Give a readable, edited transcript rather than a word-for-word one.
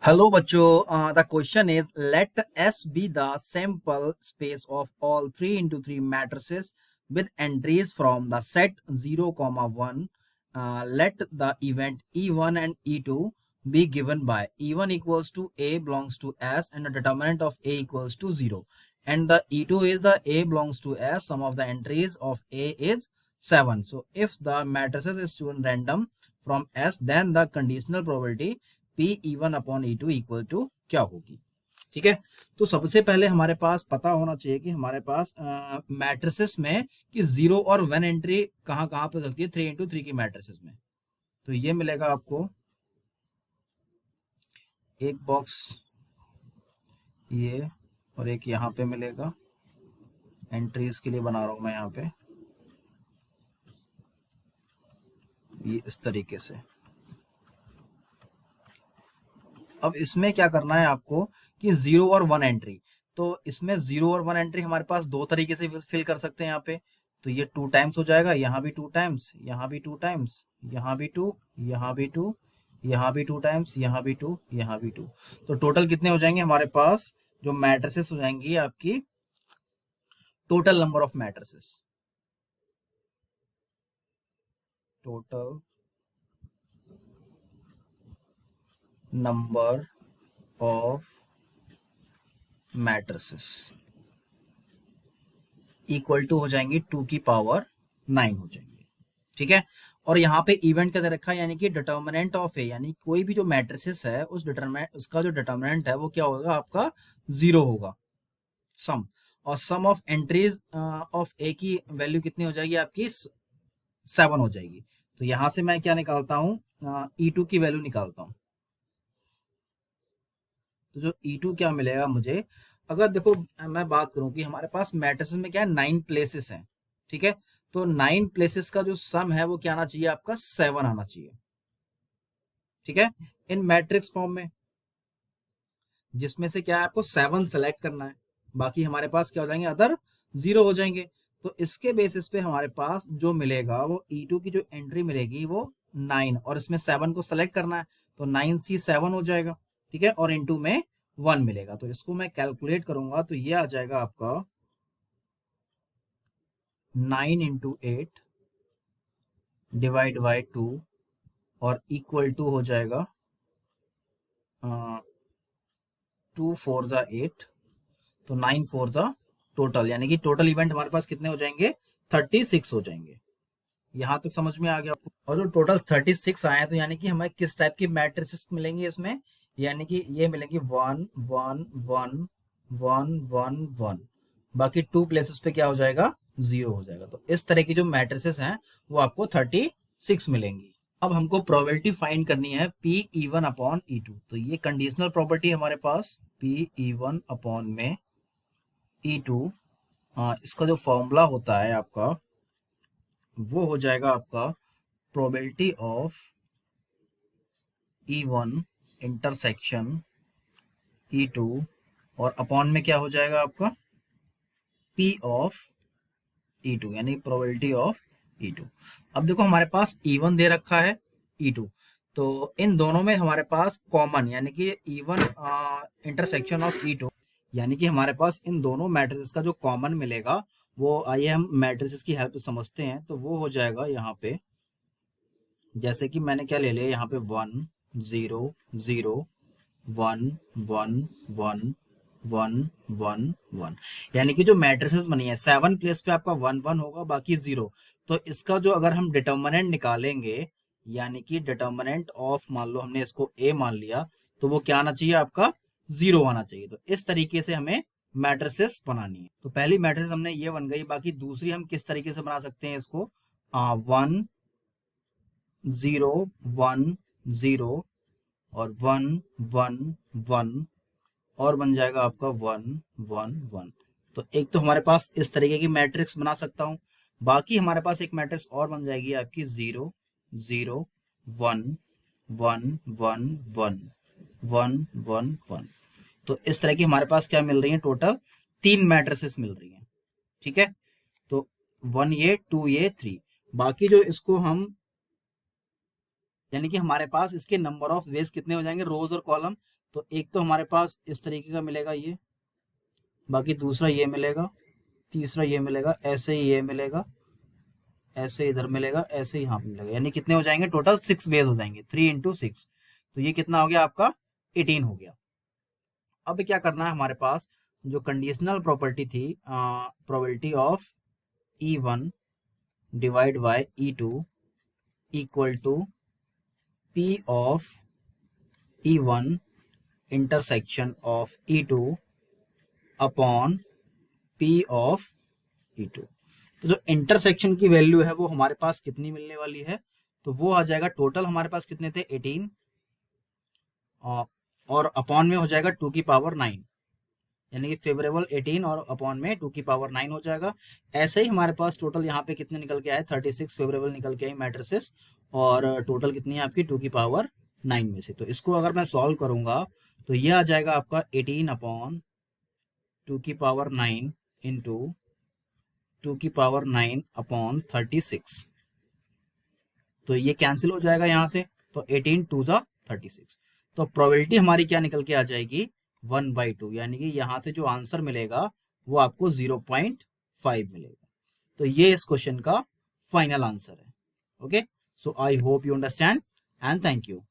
Hello, bachcho. The question is, let S be the sample space of all 3 into 3 matrices with entries from the set 0, 1. Let the event E1 and E2 be given by E1 equals to A belongs to S and the determinant of A equals to 0. And the E2 is the A belongs to S. Sum of the entries of A is 7. So if the matrices is chosen random from S, then the conditional probability P ई1 upon E two equal to क्या होगी। ठीक है, तो सबसे पहले हमारे पास पता होना चाहिए कि हमारे पास मैट्रिसेस में कि 0 और 1 एंट्री कहां कहां पे सकती है 3 into 3 की मैट्रिसेस में। तो ये मिलेगा आपको एक बॉक्स ये और एक यहां पे मिलेगा, एंट्रीज के लिए बना रहा हूं मैं यहां पे ये इस तरीके से। अब इसमें क्या करना है आपको कि 0 और 1 एंट्री, तो इसमें 0 और 1 एंट्री हमारे पास दो तरीके से फिल कर सकते हैं यहाँ पे। तो ये 2 टाइम्स हो जाएगा, यहाँ भी 2 टाइम्स, यहाँ भी 2 टाइम्स, यहाँ भी 2, यहाँ भी 2, यहाँ भी 2 टाइम्स, यहाँ भी 2, यहाँ भी 2। तो टोटल कितने हो जाएंगे हमारे पास जो मैट्रिसेस हो जाएंगी आपकी, total number of matrices, total number of matrices equal to हो जाएंगे 2 की पावर 9 हो जाएंगे। ठीक है, और यहाँ पे इवेंट क्या दे रखा है, यानी कि डिटर्मिनेंट ऑफ ए, यानी कोई भी जो मैट्रिसेस है उसका जो डिटर्मिनेंट है वो क्या होगा आपका 0 होगा, सम। और सम ऑफ एंट्रीज ऑफ ए की वैल्यू कितनी हो जाएगी आपकी 7 हो जाएगी। तो यहां से मैं क्या निकालता हूं, E2 की वैल्यू निकालता हूं। तो जो E2 क्या मिलेगा मुझे, अगर देखो मैं बात करूं कि हमारे पास मैट्रिसेस में क्या है 9 प्लेसेस हैं। ठीक है, तो 9 प्लेसेस का जो सम है वो क्या आना चाहिए आपका 7 आना चाहिए। ठीक है, इन मैट्रिक्स फॉर्म में, जिसमें से क्या है आपको 7 सेलेक्ट करना है, बाकी हमारे पास क्या हो जाएंगे अदर 0 हो जाएंगे। तो इसके बेसिस पे हमारे पास जो मिलेगा वो E2 की जो एंट्री मिलेगी वो 9 और इसमें 7 को सेलेक्ट करना है, तो 9C7 हो जाएगा। ठीक है, और इनटू में 1 मिलेगा, तो इसको मैं कैलकुलेट करूंगा तो ये आ जाएगा आपका 9 into 8 डिवाइड बाई 2 और इक्वल टू हो जाएगा 2 4 जा 8, तो 9 4 जा टोटल, यानी कि टोटल इवेंट हमारे पास कितने हो जाएंगे 36 हो जाएंगे। यहां तक समझ में आ गया आपको। और जो टोटल 36 आए तो यानी कि हमें किस टाइप की मैट्रिसेस मिलेंगी इसमें, यानी कि ये मिलेंगी 1 1 1 1 1 1, बाकी 2 प्लेसेस पे क्या हो जाएगा 0 हो जाएगा। तो इस तरह की जो मैट्रिसेस हैं वो आपको 36 मिलेंगी। अब हमको प्रोबेबिलिटी फाइंड करनी है पी ई1 अपॉन ई2। तो ये कंडीशनल प्रॉपर्टी हमारे पास पी ई1 अपॉन में ई2, इसका जो फॉर्मूला होता है आपका वो हो जाएगा आपका probability of E1 intersection E2 और अपॉन में क्या हो जाएगा आपका P ऑफ E2, यानी प्रोबेबिलिटी ऑफ E2। अब देखो हमारे पास E1 दे रखा है E2, तो इन दोनों में हमारे पास कॉमन, यानी कि E1 इंटरसेक्शन ऑफ E2, यानी कि हमारे पास इन दोनों मैट्रिसेस का जो कॉमन मिलेगा वो, आइए हम मैट्रिसेस की हेल्प से समझते हैं। तो वो हो जाएगा यहाँ पे, जैसे कि मैंने क्या ले लिया यहाँ पे 1 0 0 1 1 1 1 1 1, यानी कि जो मैट्रिसेस बनी है 7 प्लेस पे आपका 1 1 होगा, बाकी 0। तो इसका जो अगर हम डिटर्मिनेंट निकालेंगे, यानी कि डिटर्मिनेंट ऑफ, मान लो हमने इसको ए मान लिया, तो वो क्या आना चाहिए आपका 0 आना चाहिए। तो इस तरीके से हमें मैट्रिसेस बनानी है। तो पहली मैट्रिक्स हमने ये बन गई, बाकी दूसरी हम किस तरीके से बना सकते हैं इसको, 1 0 1 0 और 1 1 1 और बन जाएगा आपका 1 1 1। तो एक तो हमारे पास इस तरीके की मैट्रिक्स बना सकता हूं, बाकी हमारे पास एक मैट्रिक्स और बन जाएगी आपकी 0 0 1 1 1 1 1 1 1। तो इस तरह की हमारे पास क्या मिल रही है, टोटल 3 मैट्रिसेस मिल रही हैं। ठीक है, तो 1 ये 2 ये 3, बाकी जो इसको हम, यानी कि हमारे पास इसके नंबर ऑफ वेज कितने हो जाएंगे रोज और कॉलम, तो एक तो हमारे पास इस तरीके का मिलेगा ये, बाकी दूसरा ये मिलेगा, तीसरा ये मिलेगा, ऐसे ही ये मिलेगा, ऐसे इधर मिलेगा, ऐसे ही यहाँ पे मिलेगा, यानी कितने हो जाएंगे टोटल 6 वेज हो जाएंगे, 3 × 6। तो ये कितना हो गया आपका 18 हो गया। अब क्या करना है हमारे पास, जो कंडीशनल प्रॉपर्टी थी, probability of E1 divide by E2 equal to P of E1 intersection of E2 upon P of E2। तो जो इंटरसेक्शन की वैल्यू है वो हमारे पास कितनी मिलने वाली है, तो वो आ जाएगा, टोटल हमारे पास कितने थे 18, और अपॉन में हो जाएगा 2 की पावर 9, यानी कि फेवरेबल 18 और अपॉन में 2 की पावर 9 हो जाएगा। ऐसे ही हमारे पास टोटल यहाँ पे कितने निकल के आए, 36 फेवरेबल निकल के आए मैट्रिसेस, और टोटल कितनी है आपकी 2 की पावर 9 में से। तो इसको अगर मैं सॉल्व करूंगा तो ये आ जाएगा आपका 18 अपॉन 2 की पावर 9 इंटू 2 की पावर 9 अपॉन 36। तो ये कैंसिल हो जाएगा यहाँ से, तो 18 2 जा 36। तो प्रोबेबिलिटी हमारी क्या निकल के आ जाएगी 1/2, यानी कि यहाँ से जो आंसर मिलेगा वो आपको 0.5 मिलेगा। तो ये इस क्वेश्चन का फाइनल आंसर है। Okay, so I hope you understand and thank you.